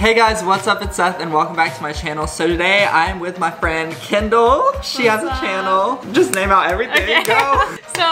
Hey guys, what's up? It's Seth and welcome back to my channel. So today I am with my friend Kyndall. She has a channel. Just name out everything. Okay. Go. So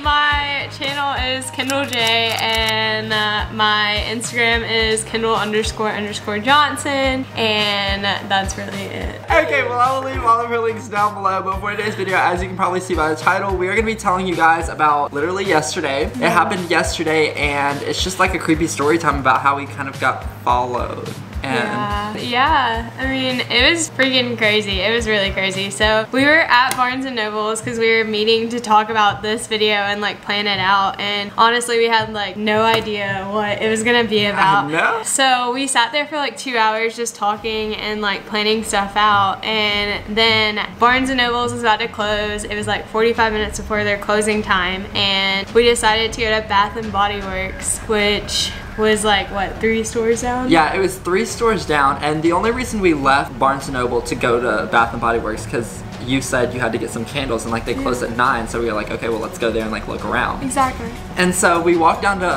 my channel is Kyndall J and my Instagram is Kyndall__Johnson, and that's really it. Okay, well I will leave all of her links down below, but for today's video, as you can probably see by the title, we are going to be telling you guys about literally yesterday. It happened yesterday and it's just like a creepy story time about how we kind of got followed. Yeah, I mean, it was freaking crazy. It was really crazy. So we were at Barnes & Noble's because we were meeting to talk about this video and like plan it out, and honestly we had like no idea what it was gonna be about. No. So we sat there for like 2 hours just talking and like planning stuff out, and then Barnes & Noble's was about to close. It was like 45 minutes before their closing time, and we decided to go to Bath & Body Works, which was like, what, 3 stores down? Yeah, it was 3 stores down, and the only reason we left Barnes & Noble to go to Bath & Body Works because you said you had to get some candles and like they closed at 9, so we were like, okay, well let's go there and like look around. Exactly. And so we walked down to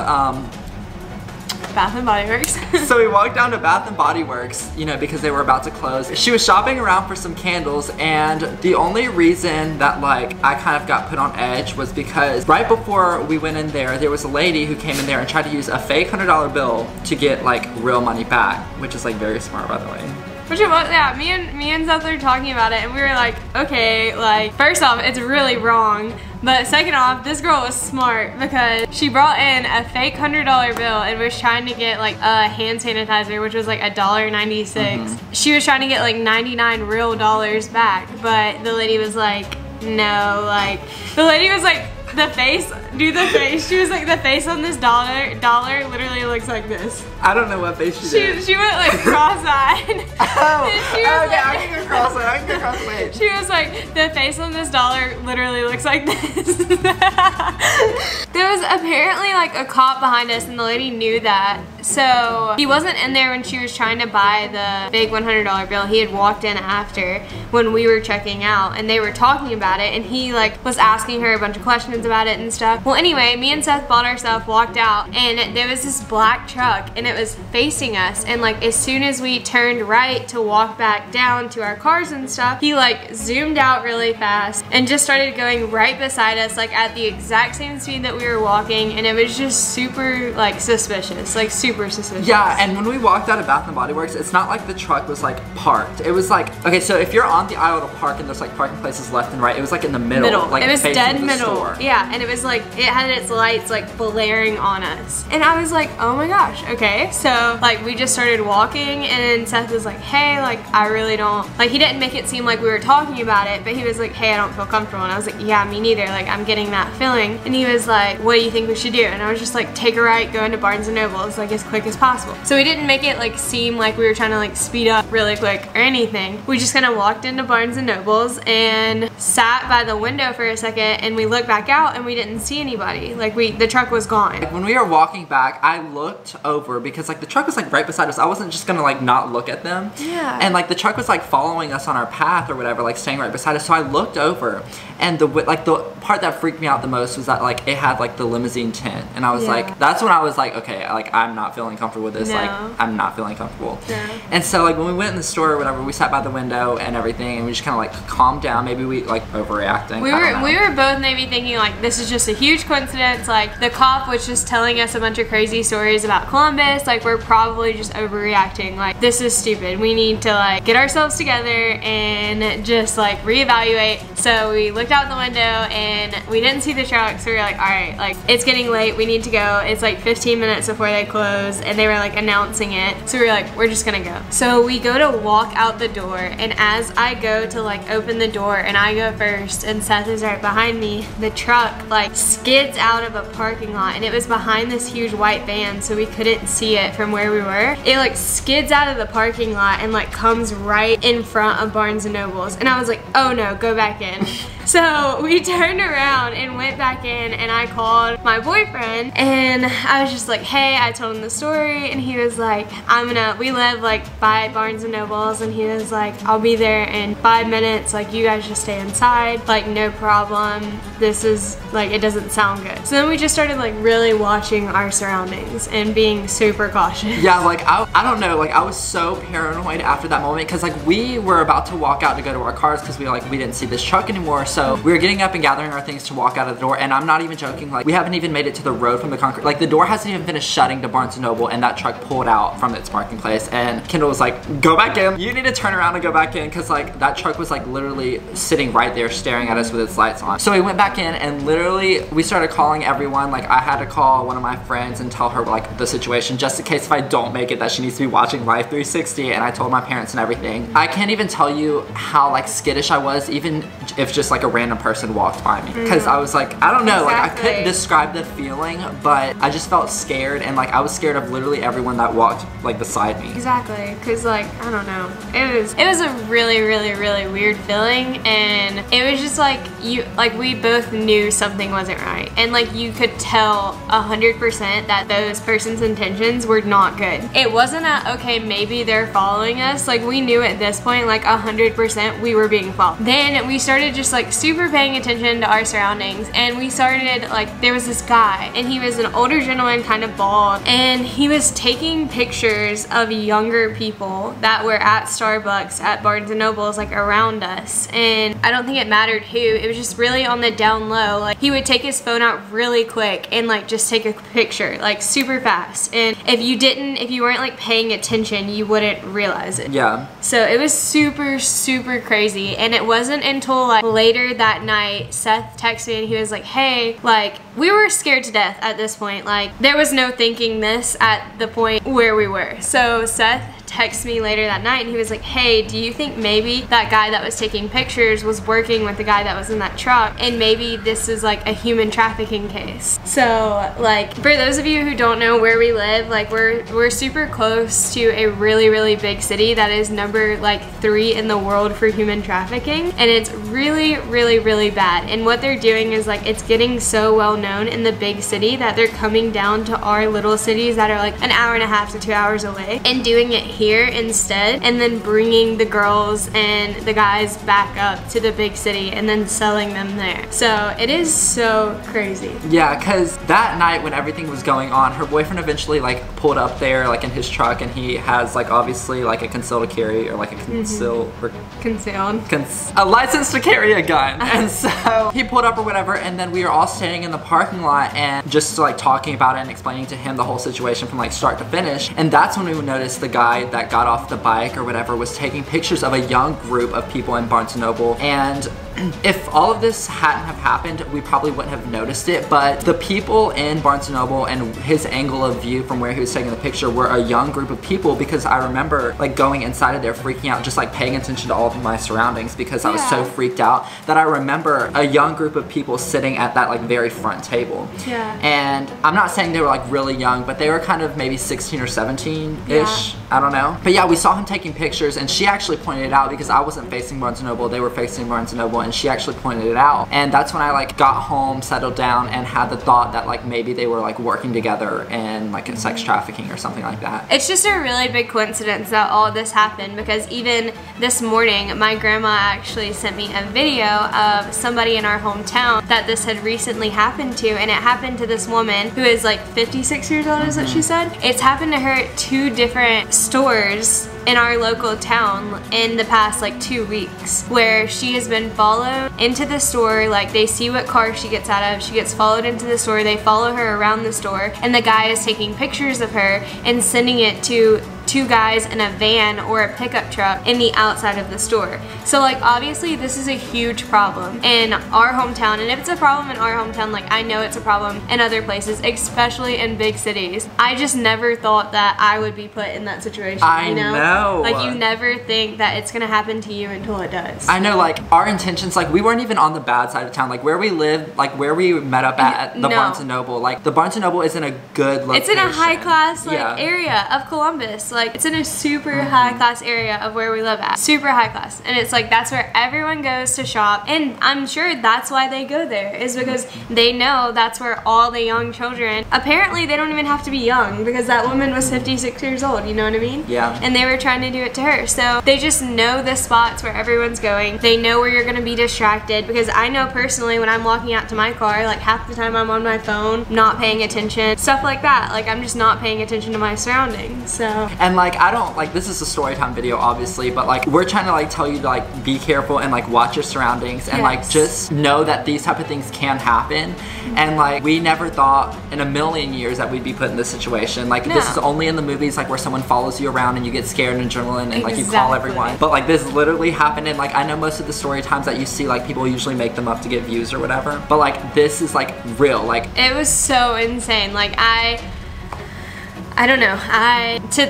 Bath & Body Works. So we walked down to Bath & Body Works, you know, because they were about to close. She was shopping around for some candles, and the only reason that like I kind of got put on edge was because right before we went in there was a lady who came in there and tried to use a fake $100 bill to get like real money back, which is like very smart, by the way. Which it was, yeah, me and Seth were talking about it, and we were like, okay, like, first off, it's really wrong, but second off, this girl was smart because she brought in a fake $100 bill and was trying to get like a hand sanitizer, which was like $1.96. She was trying to get like 99 real dollars back, but the lady was like, no, like, the lady was like, the face, do the face. She was like, the face on this dollar literally looks like this. I don't know what face she did. She went like cross-eyed. Oh, okay, like, I can go cross-eyed, I can go cross-eyed. She was like, the face on this dollar literally looks like this. There was apparently like a cop behind us, and the lady knew that. So he wasn't in there when she was trying to buy the fake $100 bill. He had walked in after when we were checking out, and they were talking about it, and he like was asking her a bunch of questions about it and stuff. Well, anyway, me and Seth bought our stuff, walked out, and there was this black truck, and it was facing us, and like as soon as we turned right to walk back down to our cars and stuff, he like zoomed out really fast and just started going right beside us, like at the exact same speed that we were walking, and it was just super like suspicious, like super suspicious. Yeah, and when we walked out of Bath & Body Works, it's not like the truck was like parked. It was like, okay, so if you're on the aisle to park and there's like parking places left and right, it was like in the middle. Like, it was dead middle. Store. Yeah, and it was like, it had its lights like blaring on us. And I was like, oh my gosh, okay. So like we just started walking, and Seth was like, hey, like I really don't, like he didn't make it seem like we were talking about it, but he was like, hey, I don't feel comfortable. And I was like, yeah, me neither, like I'm getting that feeling. And he was like, what do you think we should do? And I was just like, take a right, go into Barnes & Noble's like as quick as possible. So we didn't make it like seem like we were trying to like speed up really quick or anything. We just kind of walked into Barnes & Noble's and sat by the window for a second, and we looked back out and we didn't see anybody. Like the truck was gone. Like when we were walking back, I looked over because like the truck was like right beside us. I wasn't just gonna like not look at them. Yeah. And like the truck was like following us on our path or whatever, like staying right beside us. So I looked over, and the part that freaked me out the most was that like it had like the limousine tint, and I was like, that's when I was like, okay, like I'm not feeling comfortable with this. No. Like I'm not feeling comfortable. No. And so like when we went in the store or whatever, we sat by the window and everything, and we just kind of like calmed down. Maybe we like overreacting. We were both maybe thinking like, this is just a huge coincidence. Like the cop was just telling us a bunch of crazy stories about Columbus. Like we're probably just overreacting. Like this is stupid. We need to like get ourselves together and just like reevaluate. So we looked out the window and we didn't see the truck. So we were like, all right, like it's getting late. We need to go. It's like 15 minutes before they close, and they were like announcing it. So we were like, we're just gonna go. So we go to walk out the door, and as I go to like open the door and I go first and Seth is right behind me, the truck like skids out of a parking lot, and it was behind this huge white van, so we couldn't see it from where we were. It like skids out of the parking lot and like comes right in front of Barnes & Noble's, and I was like, oh no, go back in. So we turned around and went back in, and I called my boyfriend, and I was just like, hey, I told him the story, and he was like, we live like by Barnes & Noble's, and he was like, I'll be there in 5 minutes, like you guys just stay inside, like no problem. This is like, it doesn't sound good. So then we just started like really watching our surroundings and being super cautious. Yeah, like I don't know, like I was so paranoid after that moment, because like we were about to walk out to go to our cars because we didn't see this truck anymore. So we were getting up and gathering our things to walk out of the door, and I'm not even joking, like we haven't even made it to the road from the concrete. Like the door hasn't even finished shutting to Barnes & Noble, and that truck pulled out from its parking place, and Kyndall was like, go back in. You need to turn around and go back in, because like that truck was like literally sitting right there staring at us with its lights on. So we went back in, and literally we started calling everyone. Like I had to call one of my friends and tell her like the situation, just in case if I don't make it that she needs to be watching Life 360, and I told my parents and everything. I can't even tell you how like skittish I was, even if just like a random person walked by me, because I was like, I don't know, like I couldn't describe the feeling, but I just felt scared, and like I was scared of literally everyone that walked like beside me. Exactly, because like, I don't know, it was a really weird feeling, and it was just like, we both knew something wasn't right, and like you could tell 100% that those person's intentions were not good. It wasn't okay, maybe they're following us, like we knew at this point like 100% we were being followed. Then we started just like super paying attention to our surroundings, and we started like, there was this guy, and he was an older gentleman, kind of bald, and he was taking pictures of younger people that were at Starbucks, at Barnes & Noble's, like around us, and I don't think it mattered who, it was just really on the down low. Like he would take his phone out really quick and like just take a picture like super fast, and if you weren't like paying attention, you wouldn't realize it. Yeah. So it was super crazy, and it wasn't until like later that night Seth texted me, and he was like, hey, like we were scared to death at this point, like there was no thinking this at the point where we were. So Seth texted me later that night, and he was like, hey, do you think maybe that guy that was taking pictures was working with the guy that was in that truck, and maybe this is like a human trafficking case? So like, for those of you who don't know where we live, like we're super close to a really big city that is number like 3 in the world for human trafficking, and it's really bad. And what they're doing is like, it's getting so well known in the big city that they're coming down to our little cities that are like an hour and a half to 2 hours away, and doing it here instead, and then bringing the girls and the guys back up to the big city and then selling them there. So it is so crazy. Yeah, because that night when everything was going on, her boyfriend eventually like pulled up there like in his truck, and he has like obviously like a concealed carry, or like a concealed a license to carry a gun. And so he pulled up or whatever, and then we were all standing in the parking lot and just like talking about it and explaining to him the whole situation from like start to finish. And that's when we noticed the guy that got off the bike or whatever was taking pictures of a young group of people in Barnes & Noble. And if all of this hadn't have happened, we probably wouldn't have noticed it, but the people in Barnes & Noble and his angle of view from where he was taking the picture were a young group of people, because I remember like going inside of there freaking out, just like paying attention to all of my surroundings, because I was so freaked out that I remember a young group of people sitting at that like very front table. Yeah. And I'm not saying they were like really young, but they were kind of maybe 16 or 17-ish. I don't know. But yeah, we saw him taking pictures, and she actually pointed it out, because I wasn't facing Barnes & Noble, they were facing Barnes & Noble, and she actually pointed it out. And that's when I like got home, settled down, and had the thought that like maybe they were like working together in like sex trafficking or something like that. It's just a really big coincidence that all this happened, because even this morning my grandma actually sent me a video of somebody in our hometown that this had recently happened to, and it happened to this woman who is like 56 years old, is what she said. It's happened to her at 2 different stores in our local town in the past like 2 weeks, where she has been followed into the store. Like they see what car she gets out of, she gets followed into the store, they follow her around the store, and the guy is taking pictures of her and sending it to 2 guys in a van or a pickup truck in the outside of the store. So like obviously this is a huge problem in our hometown, and if it's a problem in our hometown, like I know it's a problem in other places, especially in big cities. I just never thought that I would be put in that situation. I know, know. Like you never think that it's gonna happen to you until it does. I know, like our intentions, like we weren't even on the bad side of town. Like where we lived, like where we met up at the Barnes & Noble. Like the Barnes & Noble isn't a good location. It's in a high class like area of Columbus. Like it's in a super high class area of where we live at. Super high class. And it's like that's where everyone goes to shop. And I'm sure that's why they go there, is because they know that's where all the young children, apparently they don't even have to be young, because that woman was 56 years old, you know what I mean? Yeah. And they were trying to do it to her. So they just know the spots where everyone's going. They know where you're gonna be distracted, because I know personally when I'm walking out to my car, like half the time I'm on my phone, not paying attention, stuff like that. Like I'm just not paying attention to my surroundings, so. And like I don't, like this is a story time video obviously, but like we're trying to like tell you to like be careful and like watch your surroundings and like just know that these type of things can happen. And like we never thought in a million years that we'd be put in this situation. Like this is only in the movies, like where someone follows you around and you get scared and adrenaline and like you call everyone. But like this literally happened, and like I know most of the story times that you see, like people usually make them up to get views or whatever. But like this is like real. Like it was so insane. Like I don't know,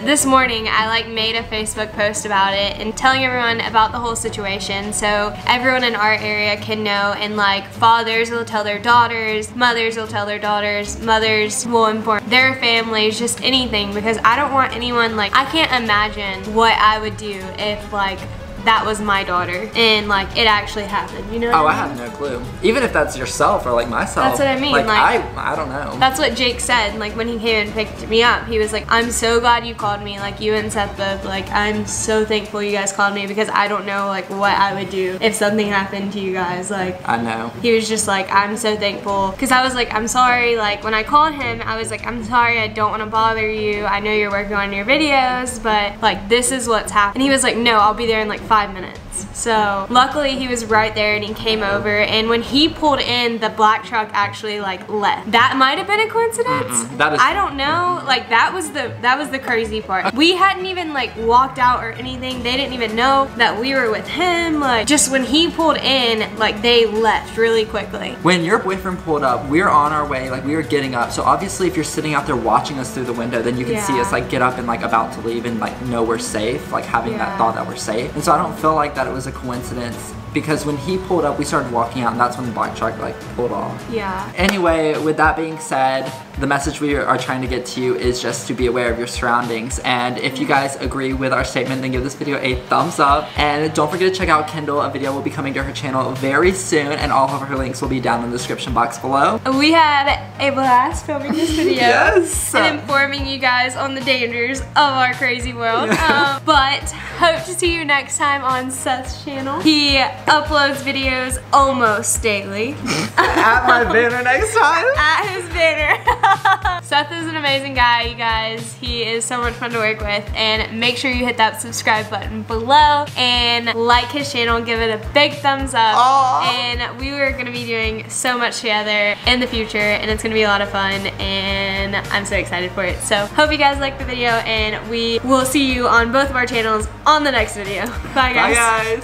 this morning I like made a Facebook post about it and telling everyone about the whole situation so everyone in our area can know, and like fathers will tell their daughters, mothers will tell their daughters, mothers will inform their families, just anything, because I don't want anyone, like I can't imagine what I would do if like that was my daughter and like it actually happened, you know? Oh, I have no clue. Even if that's yourself or like myself. That's what I mean. Like I don't know. That's what Jake said. Like when he came and picked me up, he was like, "I'm so glad you called me. Like you and Seth both. Like I'm so thankful you guys called me, because I don't know like what I would do if something happened to you guys." Like I know. He was just like, "I'm so thankful," because I was like, "I'm sorry." Like when I called him, I was like, "I'm sorry. I don't want to bother you. I know you're working on your videos, but like this is what's happened." And he was like, "No, I'll be there in like 5 minutes." So luckily he was right there and he came over, and when he pulled in, the black truck actually like left. That might have been a coincidence. That is, I don't know. Like that was the crazy part. We hadn't even like walked out or anything. They didn't even know that we were with him. Like just when he pulled in, like they left really quickly. When your boyfriend pulled up, we were on our way, like we were getting up. So obviously if you're sitting out there watching us through the window, then you can see us like get up and like about to leave and like know we're safe, like having that thought that we're safe. And so I don't feel like that it was a coincidence, because when he pulled up, we started walking out, and that's when the black truck like pulled off. Yeah. Anyway, with that being said, the message we are trying to get to you is just to be aware of your surroundings. And if you guys agree with our statement, then give this video a thumbs up. And don't forget to check out Kyndall. A video will be coming to her channel very soon, and all of her links will be down in the description box below. We had a blast filming this video. Yes. And informing you guys on the dangers of our crazy world. But hope to see you next time on Seth's channel. He uploads videos almost daily. At my banner next time. At his banner. Seth is an amazing guy, you guys. He is so much fun to work with, and make sure you hit that subscribe button below and like his channel, give it a big thumbs up. Aww. And we are gonna be doing so much together in the future, and it's gonna be a lot of fun, and I'm so excited for it. So hope you guys liked the video, and we will see you on both of our channels on the next video. Bye guys. Bye guys.